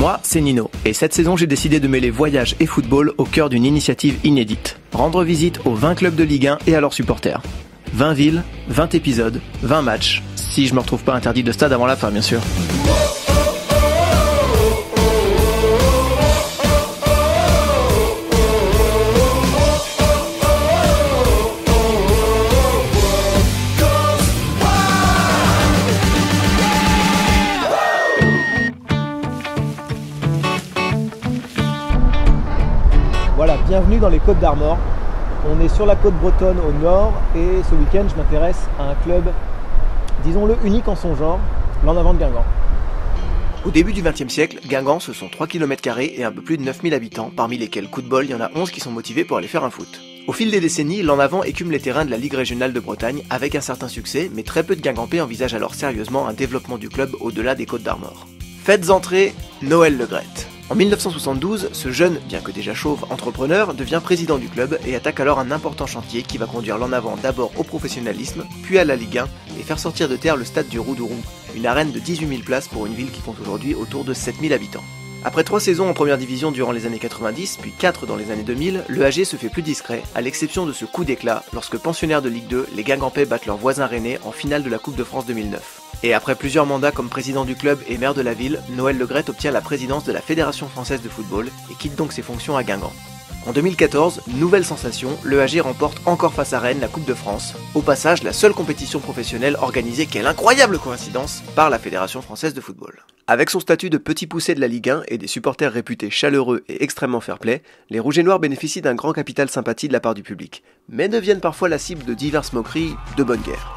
Moi, c'est Nino, et cette saison j'ai décidé de mêler voyage et football au cœur d'une initiative inédite. Rendre visite aux 20 clubs de Ligue 1 et à leurs supporters. 20 villes, 20 épisodes, 20 matchs, si je me retrouve pas interdit de stade avant la fin bien sûr. Voilà, bienvenue dans les Côtes d'Armor. On est sur la côte bretonne au nord et ce week-end je m'intéresse à un club, disons-le, unique en son genre, l'En Avant de Guingamp. Au début du XXe siècle, Guingamp ce sont 3 km² et un peu plus de 9000 habitants, parmi lesquels, coup de bol, il y en a 11 qui sont motivés pour aller faire un foot. Au fil des décennies, l'En Avant écume les terrains de la Ligue régionale de Bretagne avec un certain succès, mais très peu de Guingampais envisagent alors sérieusement un développement du club au-delà des Côtes d'Armor. Faites entrer Noël Le Graët. En 1972, ce jeune, bien que déjà chauve, entrepreneur devient président du club et attaque alors un important chantier qui va conduire l'En Avant d'abord au professionnalisme, puis à la Ligue 1 et faire sortir de terre le stade du Roudourou, une arène de 18 000 places pour une ville qui compte aujourd'hui autour de 7 000 habitants. Après 3 saisons en première division durant les années 90, puis 4 dans les années 2000, le AG se fait plus discret, à l'exception de ce coup d'éclat lorsque pensionnaires de Ligue 2, les Guingampais battent leurs voisins rennais en finale de la Coupe de France 2009. Et après plusieurs mandats comme président du club et maire de la ville, Noël Le Graët obtient la présidence de la Fédération française de football et quitte donc ses fonctions à Guingamp. En 2014, nouvelle sensation, le AG remporte encore face à Rennes la Coupe de France. Au passage, la seule compétition professionnelle organisée, quelle incroyable coïncidence, par la Fédération française de football. Avec son statut de petit poussé de la Ligue 1 et des supporters réputés chaleureux et extrêmement fair-play, les Rouges et Noirs bénéficient d'un grand capital sympathie de la part du public, mais deviennent parfois la cible de diverses moqueries de bonne guerre.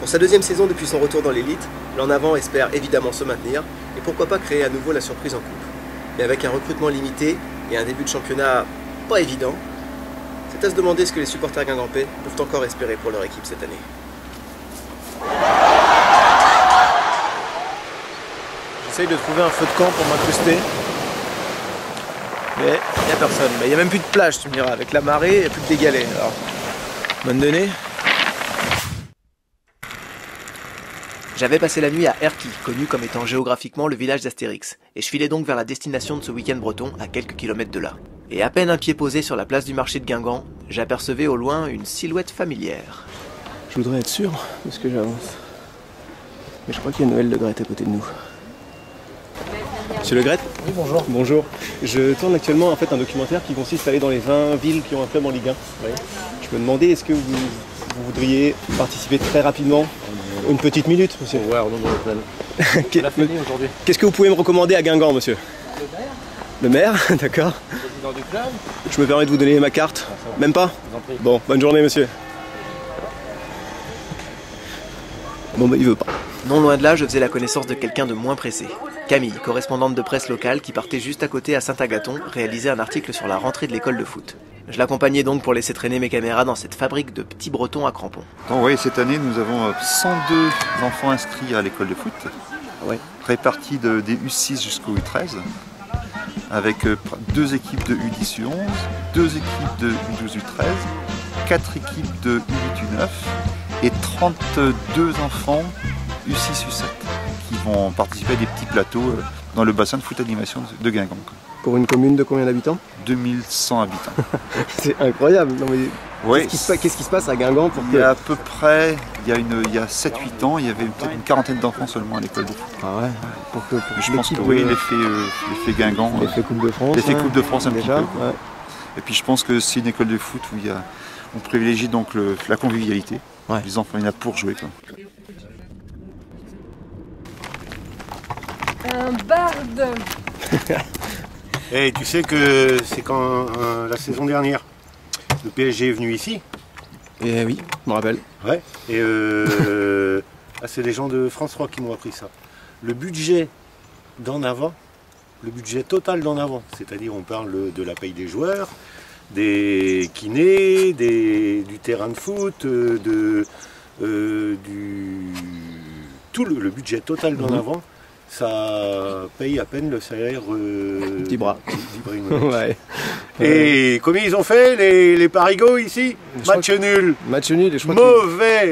Pour sa deuxième saison depuis son retour dans l'élite, l'En Avant espère évidemment se maintenir et pourquoi pas créer à nouveau la surprise en coupe. Mais avec un recrutement limité et un début de championnat pas évident, c'est à se demander ce que les supporters guingampais peuvent encore espérer pour leur équipe cette année. J'essaye de trouver un feu de camp pour m'incruster. Mais il n'y a personne. Il n'y a même plus de plage, tu me diras. Avec la marée, il n'y a plus que des galets. Alors, bonne donnée. J'avais passé la nuit à Erquy, connu comme étant géographiquement le village d'Astérix, et je filais donc vers la destination de ce week-end breton, à quelques kilomètres de là. Et à peine un pied posé sur la place du marché de Guingamp, j'apercevais au loin une silhouette familière. Je voudrais être sûr de ce que j'avance. Mais je crois qu'il y a Noël Le Graët à côté de nous. Monsieur Le Graët ? Oui, bonjour. Bonjour. Je tourne actuellement un documentaire qui consiste à aller dans les 20 villes qui ont un club en Ligue 1. Oui. Je me demandais, est-ce que vous voudriez participer très rapidement ? Une petite minute, monsieur. Ouais, on est plein. On a fini aujourd'hui. Qu'est-ce que vous pouvez me recommander à Guingamp, monsieur ? Le maire. Le maire, d'accord. Le président du club. Je me permets de vous donner ma carte. Même pas ? Je vous en prie. Bon, bonne journée, monsieur. Bon, bah, il veut pas. Non loin de là, je faisais la connaissance de quelqu'un de moins pressé. Camille, correspondante de presse locale qui partait juste à côté à Saint-Agathon, réaliser un article sur la rentrée de l'école de foot. Je l'accompagnais donc pour laisser traîner mes caméras dans cette fabrique de petits bretons à crampons. Oui, cette année, nous avons 102 enfants inscrits à l'école de foot, répartis des U6 jusqu'au U13, avec 2 équipes de U10 U11, 2 équipes de U12 U13, 4 équipes de U8 U9 et 32 enfants U6 U7 qui vont participer à des petits plateaux dans le bassin de foot animation de Guingamp. Pour une commune de combien d'habitants ? 2100 habitants. C'est incroyable. Non, mais Oui. qu'est-ce qui se passe à Guingamp pour que... Il y a à peu près, il y a 7-8 ans, il y avait peut-être une quarantaine d'enfants seulement à l'école de foot. Ah ouais. Pour Je pense que oui, l'effet Guingamp. L'effet Coupe de France. L'effet Coupe de France un déjà, petit peu. ouais. Et puis je pense que c'est une école de foot où on privilégie donc la convivialité. Ouais. Les enfants, il y en a pour jouer, quoi. Un barde. Et tu sais que c'est quand la saison dernière, le PSG est venu ici. Et oui, je me rappelle. Ouais. Et c'est les gens de France 3 qui m'ont appris ça. Le budget d'En Avant, le budget total d'En Avant, c'est-à-dire on parle de la paye des joueurs, des kinés, du terrain de foot, tout le budget total d'en avant, ça paye à peine le salaire d'Ibra. Ouais. Et combien ils ont fait les parigots ici? Match nul. Match nul. Et je crois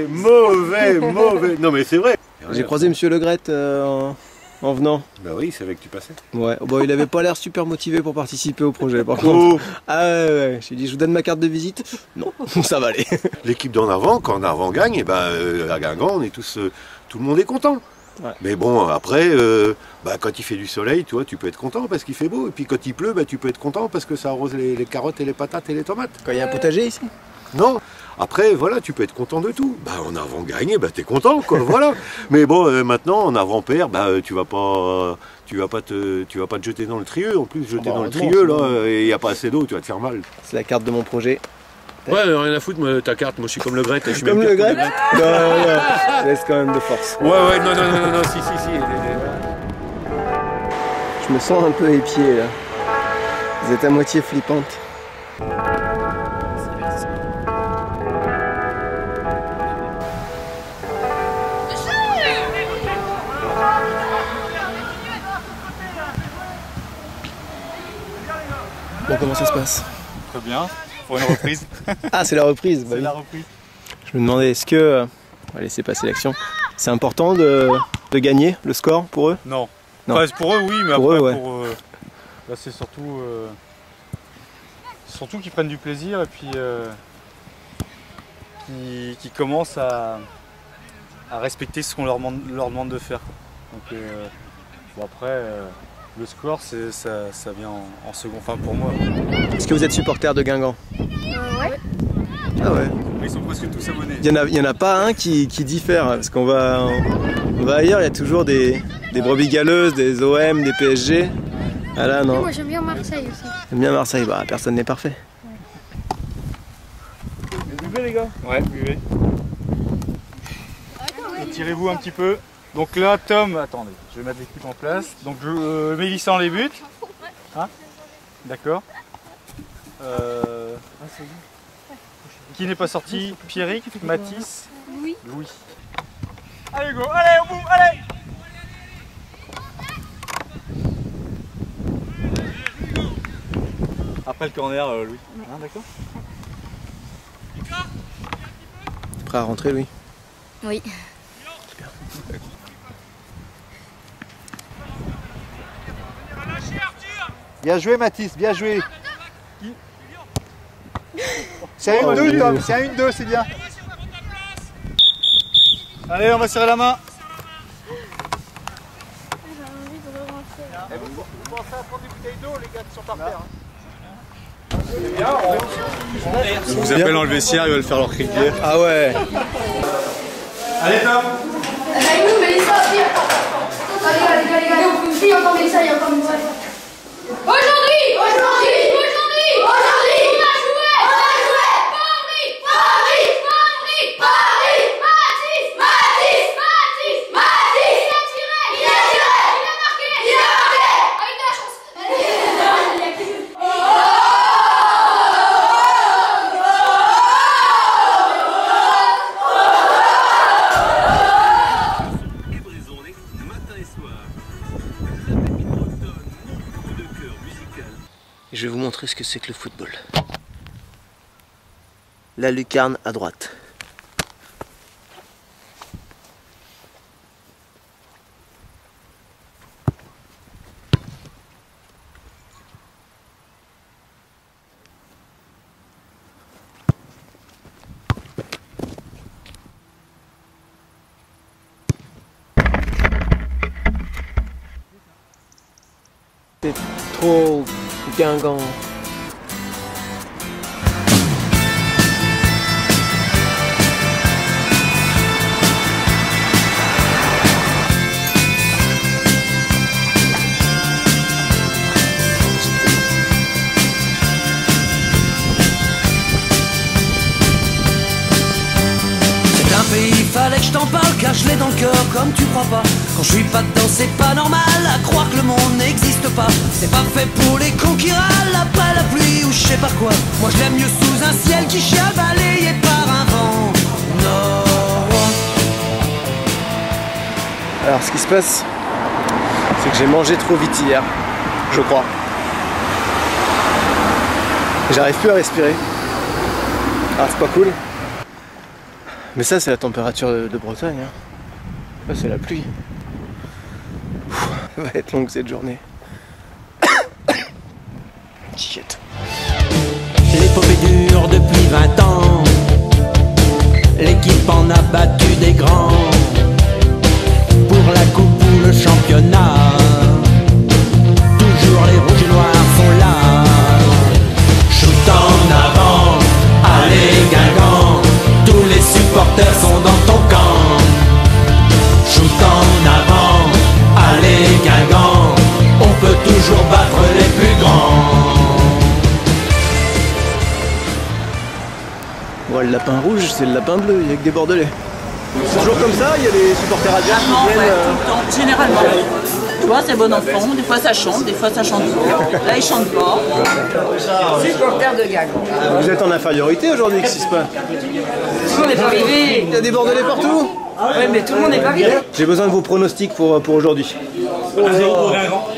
mauvais. Non mais c'est vrai. J'ai croisé Monsieur Le Gret en venant. Bah oui, c'est avec que tu passais. Ouais, bon, il avait pas l'air super motivé pour participer au projet par contre. Ah ouais. J'ai dit je vous donne ma carte de visite. Non, ça va aller. L'équipe d'en avant, quand en avant gagne, et ben, à Guingamp, on est tous, tout le monde est content. Ouais. Mais bon, après, quand il fait du soleil, tu vois, tu peux être content parce qu'il fait beau. Et puis quand il pleut, tu peux être content parce que ça arrose les carottes et les patates et les tomates. Quand il y a un potager ici? Non. Après, voilà, tu peux être content de tout. En avant gagné, t'es content, quoi, voilà. Mais bon, maintenant, en avant perd, tu vas pas te jeter dans le trieux. En plus, jeter dans le trieux, là, et il n'y a pas assez d'eau, tu vas te faire mal. C'est la carte de mon projet. Ouais, rien à foutre, moi, ta carte, moi je suis comme le Gret. Je suis comme le Gret? Non, laisse quand même de force. Ouais, non, si. Je me sens un peu épié, là. Vous êtes à moitié flippante. Bon, comment ça se passe? Très bien, pour une reprise. Ah, c'est la reprise. C'est la reprise. Je me demandais, est-ce que... on va laisser passer l'action. C'est important de gagner le score pour eux? Non. Enfin, pour eux, oui, mais pour après, eux, ouais. Là, c'est surtout qu'ils prennent du plaisir et puis qu'ils commencent à respecter ce qu'on leur demande de faire. Donc, après... le score, ça vient en second, enfin pour moi. Est-ce que vous êtes supporter de Guingamp? Ouais. Ah ouais. Ils sont presque tous abonnés. Il y en a pas un qui diffère, parce qu'on va ailleurs, il y a toujours des brebis galeuses, des OM, des PSG. Ah là non. Moi j'aime bien Marseille aussi. J'aime bien Marseille, personne n'est parfait. Buvez les gars. Ouais, buvez. Tirez-vous un petit peu. Donc là, Tom, attendez, je vais mettre l'équipe en place. Donc Mélissa en les buts. Hein? D'accord. Qui n'est pas sorti? Pierrick, Mathis, Louis. Allez go, allez au bout, allez! Après le corner, Louis. Hein, d'accord. Prêt à rentrer, Louis? Oui. Bien joué Mathis, bien joué. C'est un 1-2 Tom, c'est un 1-2, c'est bien. Allez, on va serrer la main. Vous pensez à prendre des bouteilles d'eau les gars qui sont par terre. Je vous appelle dans le vestiaire, ils veulent faire leur cricket. Ah ouais. Allez Tom. Avec nous, Mélissa aussi. Allez, il y a encore Mélissa, il y a encore Mélissa. Aujourd'hui, on a joué. Mathis, il a tiré, il a marqué, avec de la chance. Je vais vous montrer ce que c'est que le football. La lucarne à droite. C'est trop Guingamp. C'est un pays fallait fallait que je t'en parle car je l'ai dans le cœur comme tu crois pas. Quand je suis pas dedans c'est pas normal à croire que le monde n'existe pas. C'est pas fait pour les cons qui râlent après la pluie ou je sais pas quoi. Moi je l'aime mieux sous un ciel qui chiale balayé par un vent nord. Alors ce qui se passe, c'est que j'ai mangé trop vite hier, je crois. J'arrive plus à respirer. Ah c'est pas cool. Mais ça c'est la température de Bretagne. Hein. Là c'est la pluie. Ça va être longue cette journée. Shit. L'épopée dure depuis 20 ans. L'équipe en a battu des grands. Pour la coupe ou le championnat, toujours les rouges et noirs sont là. Shoot en avant, allez Guingamp, tous les supporters sont dans ton camp. Shoot en avant, allez Guingamp, on peut toujours battre les plus grands. Bon, le lapin rouge, c'est le lapin bleu, il y a que des Bordelais. C'est toujours comme ça, il y a des supporters adverses qui viennent. Ouais, tout le temps, généralement. Tu vois, c'est bon enfant, des fois ça chante pas. Là, ils chantent pas. Supporter de Guingamp. Vous êtes en infériorité aujourd'hui, qu'est-ce qui se passe? Tout le monde n'est pas arrivé. Il y a des Bordelais partout. Oui, mais tout le monde n'est pas arrivé. J'ai besoin de vos pronostics pour aujourd'hui. 0 pour Guingamp.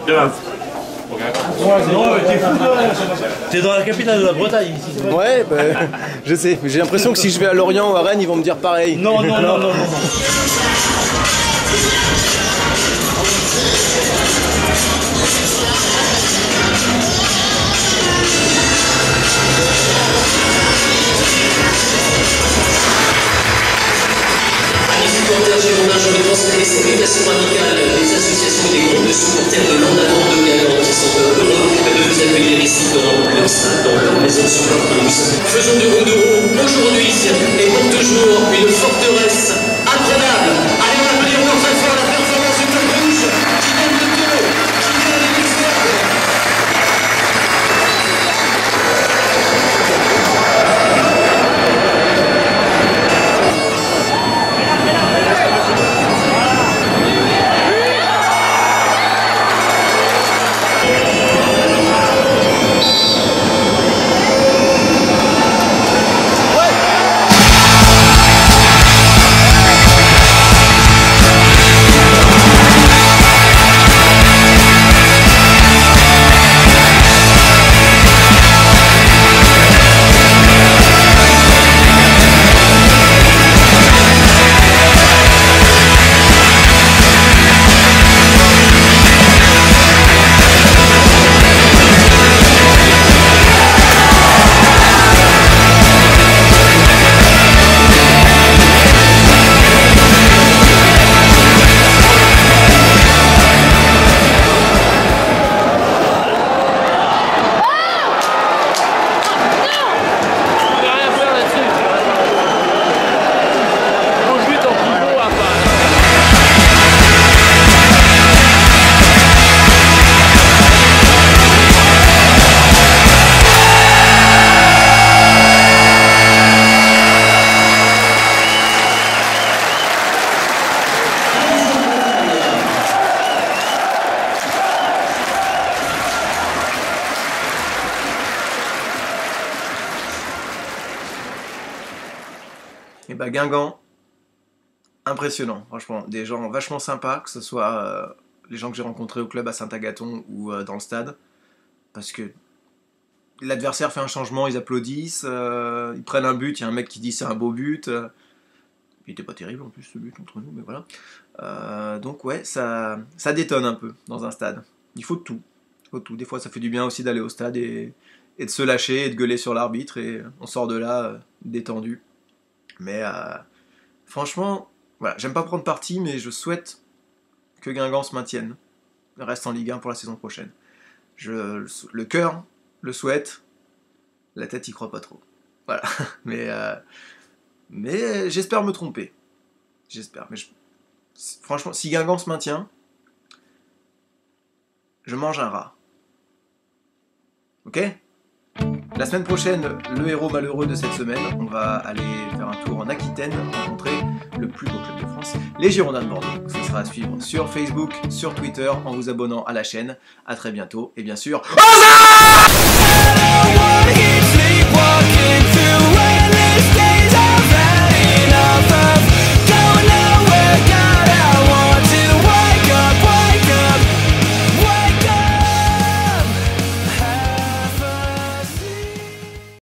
2-1. T'es dans la capitale de la Bretagne ici. Ouais, bah, je sais. J'ai l'impression que si je vais à Lorient ou à Rennes, ils vont me dire pareil. Non. Supporters girondins, je pense les salutations amicales des associations des groupes de supporters de l'En-Avant de Guingamp qui sont heureux de vous accueillir ici dans leur stade, dans leur maison sur leur pelouse. Faisons de Gondoro aujourd'hui et pour toujours une forteresse imprenable. Allez, on va applaudir encore très fort la performance du club rouge qui donne le dos, qui donne les experts. Et bah Guingamp, impressionnant, franchement. Des gens vachement sympas, que ce soit les gens que j'ai rencontrés au club à Saint-Agathon ou dans le stade. Parce que l'adversaire fait un changement, ils applaudissent, ils prennent un but, il y a un mec qui dit c'est un beau but. Il était pas terrible en plus ce but entre nous, mais voilà. Donc ouais, ça détonne un peu dans un stade. Il faut de tout. Des fois ça fait du bien aussi d'aller au stade et de se lâcher et de gueuler sur l'arbitre et on sort de là détendu. Mais franchement, voilà, j'aime pas prendre parti, mais je souhaite que Guingamp se maintienne, reste en Ligue 1 pour la saison prochaine. Le cœur le souhaite, la tête y croit pas trop. Voilà, mais j'espère me tromper. J'espère, mais franchement, si Guingamp se maintient, je mange un rat. Ok ? La semaine prochaine, le héros malheureux de cette semaine, on va aller faire un tour en Aquitaine, rencontrer le plus beau club de France, les Girondins de Bordeaux. Ce sera à suivre sur Facebook, sur Twitter, en vous abonnant à la chaîne. A très bientôt, et bien sûr...